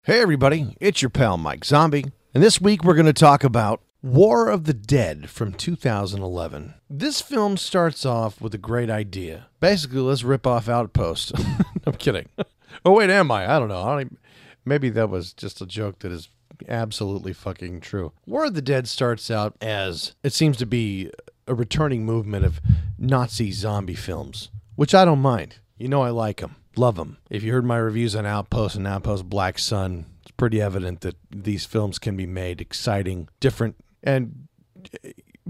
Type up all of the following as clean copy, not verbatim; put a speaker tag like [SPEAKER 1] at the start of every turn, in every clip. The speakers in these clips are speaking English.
[SPEAKER 1] Hey everybody, it's your pal Mike Zombie, and this week we're going to talk about War of the Dead from 2011. This film starts off with a great idea. Basically, let's rip off Outpost. I'm kidding. Oh wait, am I? I don't know. Maybe that was just a joke that is absolutely fucking true. War of the Dead starts out as, it seems to be a returning movement of Nazi zombie films, which I don't mind. You know I like them. Love them. If you heard my reviews on Outpost and Outpost Black Sun, it's pretty evident that these films can be made exciting, different, and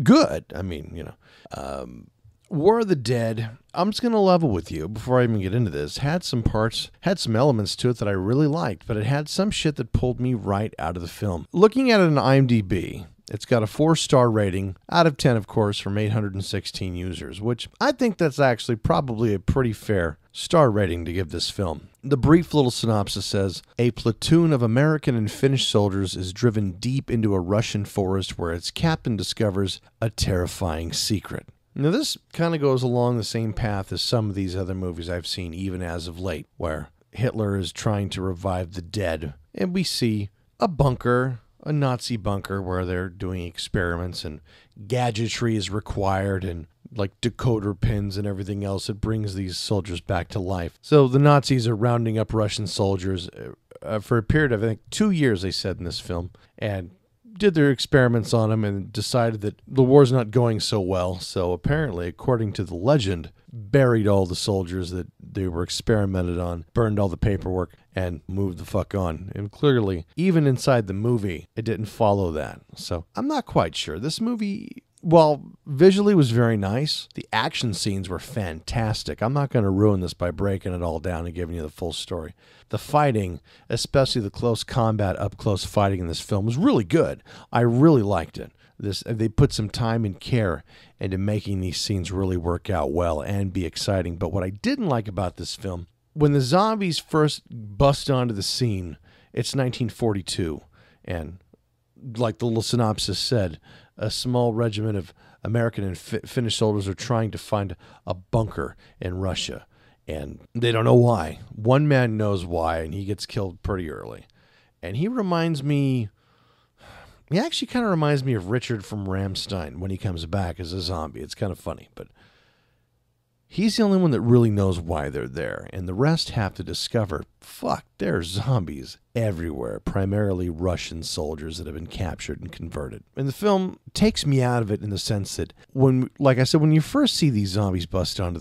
[SPEAKER 1] good. I mean, you know. War of the Dead, I'm just going to level with you before I even get into this, had some elements to it that I really liked, but it had some shit that pulled me right out of the film. Looking at it on IMDb, it's got a 4-star rating, out of 10, of course, from 816 users, which I think that's actually probably a pretty fair star rating to give this film. The brief little synopsis says, a platoon of American and Finnish soldiers is driven deep into a Russian forest where its captain discovers a terrifying secret. Now, this kind of goes along the same path as some of these other movies I've seen, even as of late, where Hitler is trying to revive the dead, and we see a bunker, a Nazi bunker, where they're doing experiments and gadgetry is required and like decoder pins and everything else that brings these soldiers back to life. So the Nazis are rounding up Russian soldiers for a period of, I think, 2 years, they said in this film, and did their experiments on them and decided that the war's not going so well. So apparently, according to the legend, buried all the soldiers that they were experimented on, burned all the paperwork, and moved the fuck on. And clearly, even inside the movie, it didn't follow that. So I'm not quite sure. This movie, while visually was very nice, the action scenes were fantastic. I'm not going to ruin this by breaking it all down and giving you the full story. The fighting, especially the close combat, up-close fighting in this film, was really good. I really liked it. They put some time and care into making these scenes really work out well and be exciting. But what I didn't like about this film, when the zombies first bust onto the scene, it's 1942, and like the little synopsis said, a small regiment of American and Finnish soldiers are trying to find a bunker in Russia, and they don't know why. One man knows why, and he gets killed pretty early. And he actually kind of reminds me of Richard from Rammstein when he comes back as a zombie. It's kind of funny, but he's the only one that really knows why they're there, and the rest have to discover, fuck, there's zombies everywhere, primarily Russian soldiers that have been captured and converted. And the film takes me out of it in the sense that, like I said, when you first see these zombies bust into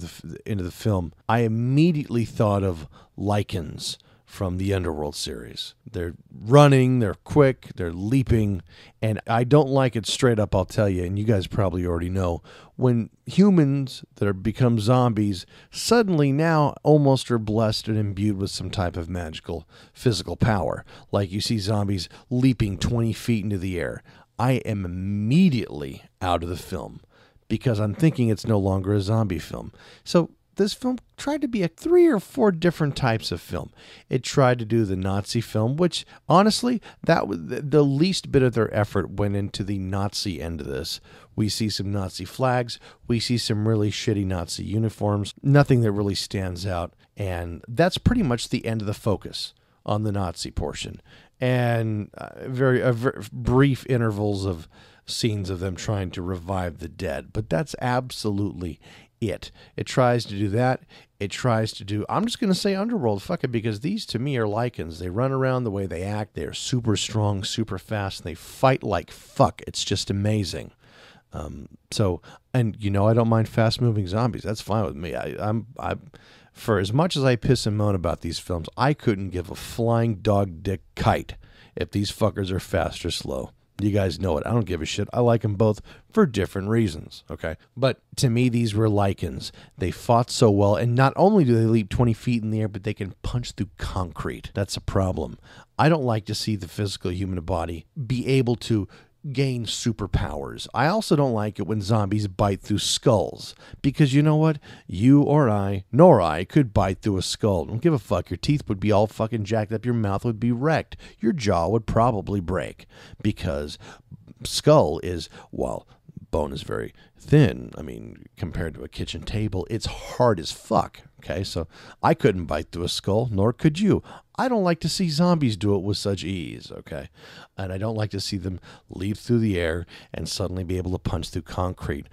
[SPEAKER 1] the film, I immediately thought of Lycans from the Underworld series. They're running, they're quick, they're leaping, and I don't like it straight up, I'll tell you, and you guys probably already know, when humans that become zombies suddenly now almost are blessed and imbued with some type of magical physical power. Like you see zombies leaping 20 feet into the air. I am immediately out of the film because I'm thinking it's no longer a zombie film. So this film tried to be 3 or 4 different types of film. It tried to do the Nazi film, which honestly, that was the least bit of their effort went into the Nazi end of this. We see some Nazi flags. We see some really shitty Nazi uniforms. Nothing that really stands out. And that's pretty much the end of the focus on the Nazi portion. And very brief intervals of scenes of them trying to revive the dead. But that's absolutely it. It tries to do that. It tries to do, I'm just going to say Underworld, fuck it, because these to me are Lycans. They run around the way they act. They're super strong, super fast, and they fight like fuck. It's just amazing. And you know, I don't mind fast-moving zombies. That's fine with me. I'm for as much as I piss and moan about these films, I couldn't give a flying dog dick kite if these fuckers are fast or slow. You guys know it. I don't give a shit. I like them both for different reasons, okay? But to me, these were Lycans. They fought so well, and not only do they leap 20 feet in the air, but they can punch through concrete. That's a problem. I don't like to see the physical human body be able to gain superpowers. I also don't like it when zombies bite through skulls, because you know what? You or I, nor I, could bite through a skull. Don't give a fuck. Your teeth would be all fucking jacked up. Your mouth would be wrecked. Your jaw would probably break, because skull is, well, bone is very thin. I mean, compared to a kitchen table, it's hard as fuck. Okay, so I couldn't bite through a skull, nor could you. I don't like to see zombies do it with such ease, okay? And I don't like to see them leap through the air and suddenly be able to punch through concrete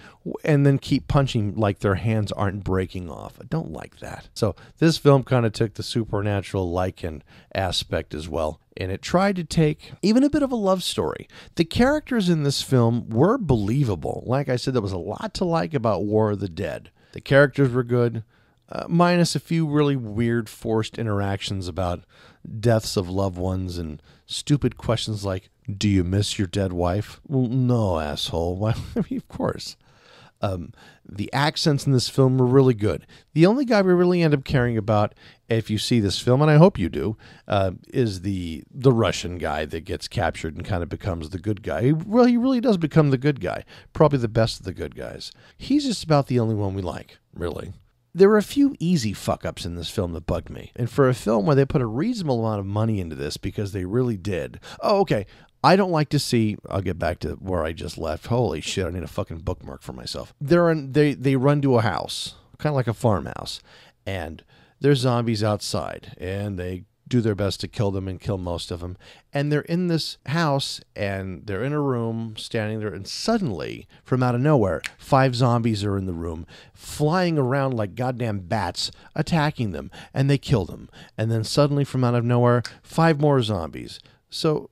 [SPEAKER 1] and then keep punching like their hands aren't breaking off. I don't like that. So this film kind of took the supernatural Lycan aspect as well, and it tried to take even a bit of a love story. The characters in this film were believable. Like I said, there was a lot to like about War of the Dead. The characters were good. Minus a few really weird forced interactions about deaths of loved ones and stupid questions like, do you miss your dead wife? Well, no, asshole. Why? I mean, of course. The accents in this film were really good. The only guy we really end up caring about, if you see this film, and I hope you do, is the Russian guy that gets captured and kind of becomes the good guy. He really does become the good guy. Probably the best of the good guys. He's just about the only one we like, really. There were a few easy fuck-ups in this film that bugged me. And for a film where they put a reasonable amount of money into this, because they really did. Oh, okay. I don't like to see, I'll get back to where I just left. Holy shit, I need a fucking bookmark for myself. They run to a house, kind of like a farmhouse, and there's zombies outside, and they do their best to kill them and kill most of them. And they're in this house, and they're in a room, standing there, and suddenly, from out of nowhere, 5 zombies are in the room, flying around like goddamn bats, attacking them, and they kill them. And then suddenly, from out of nowhere, 5 more zombies. So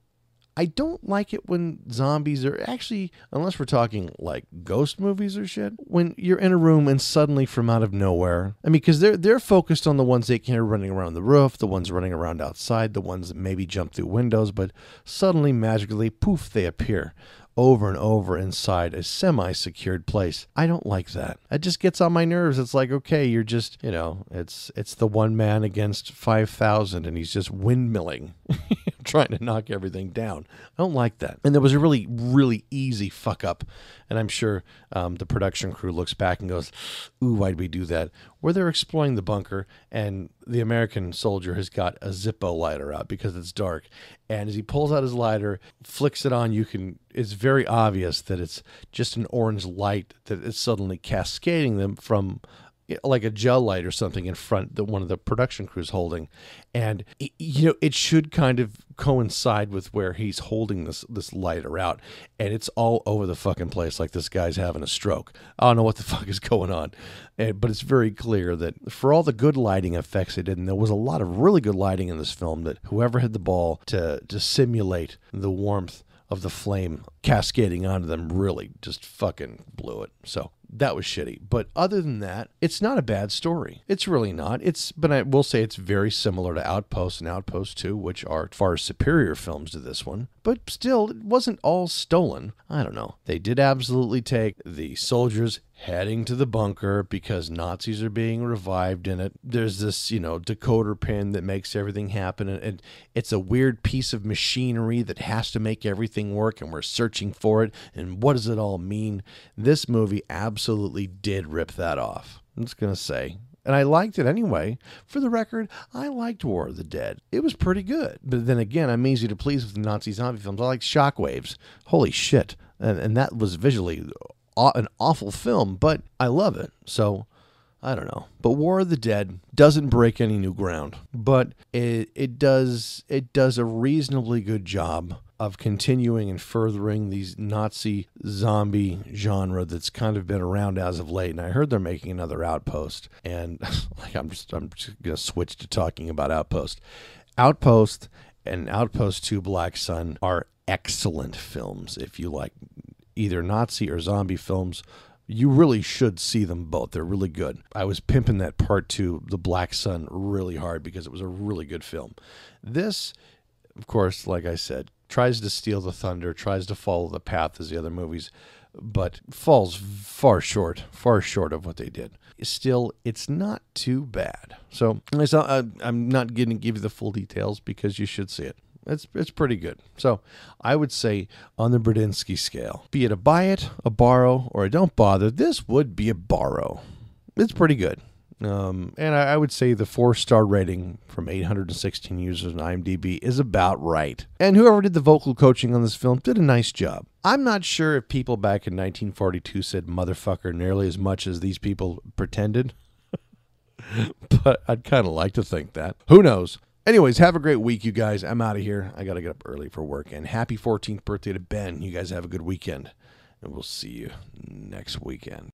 [SPEAKER 1] I don't like it when zombies are actually, unless we're talking like ghost movies or shit, when you're in a room and suddenly from out of nowhere, I mean, because they're focused on the ones they can hear running around the roof, the ones running around outside, the ones that maybe jump through windows, but suddenly, magically, poof, they appear over and over inside a semi-secured place. I don't like that. It just gets on my nerves. It's like, okay, you're just, it's the one man against 5,000 and he's just windmilling, trying to knock everything down. I don't like that. And there was a really, really easy fuck up. And I'm sure the production crew looks back and goes, ooh, why'd we do that? Where they're exploring the bunker and the American soldier has got a Zippo lighter out because it's dark. And as he pulls out his lighter, flicks it on, it's very obvious that it's just an orange light that is suddenly cascading them from like a gel light or something in front that one of the production crews holding. And it should kind of coincide with where he's holding this lighter out, and it's all over the fucking place like this guy's having a stroke. I don't know what the fuck is going on, but it's very clear that for all the good lighting effects they did, and there was a lot of really good lighting in this film, that whoever had the ball to simulate the warmth of the flame cascading onto them really just fucking blew it. So that was shitty. But other than that, it's not a bad story. It's really not. But I will say it's very similar to Outpost and Outpost 2, which are far superior films to this one. But still, it wasn't all stolen. I don't know. They did absolutely take the soldiers heading to the bunker because Nazis are being revived in it. There's this, decoder pin that makes everything happen. And it's a weird piece of machinery that has to make everything work, and we're searching for it. And what does it all mean? This movie absolutely did rip that off. I'm just going to say. And I liked it anyway. For the record, I liked War of the Dead. It was pretty good. But then again, I'm easy to please with the Nazi zombie films. I like Shockwaves. Holy shit. And that was visually an awful film, but I love it. So I don't know. But War of the Dead doesn't break any new ground, but it does a reasonably good job of continuing and furthering these Nazi zombie genre that's kind of been around as of late. And I heard they're making another Outpost, and I'm just going to switch to talking about Outpost. Outpost and Outpost 2 Black Sun are excellent films. If you like either Nazi or zombie films, you really should see them both. They're really good. I was pimping that part 2, The Black Sun, really hard because it was a really good film. This, of course, like I said, tries to steal the thunder, tries to follow the path as the other movies, but falls far short of what they did. Still, it's not too bad. So I'm not going to give you the full details because you should see it. It's pretty good. So I would say on the Bradinsky scale, be it a buy it, a borrow, or a don't bother, this would be a borrow. It's pretty good. And I would say the 4-star rating from 816 users on IMDb is about right. And whoever did the vocal coaching on this film did a nice job. I'm not sure if people back in 1942 said motherfucker nearly as much as these people pretended. But I'd kind of like to think that. Who knows? Anyways, have a great week, you guys. I'm out of here. I got to get up early for work. And happy 14th birthday to Ben. You guys have a good weekend. And we'll see you next weekend.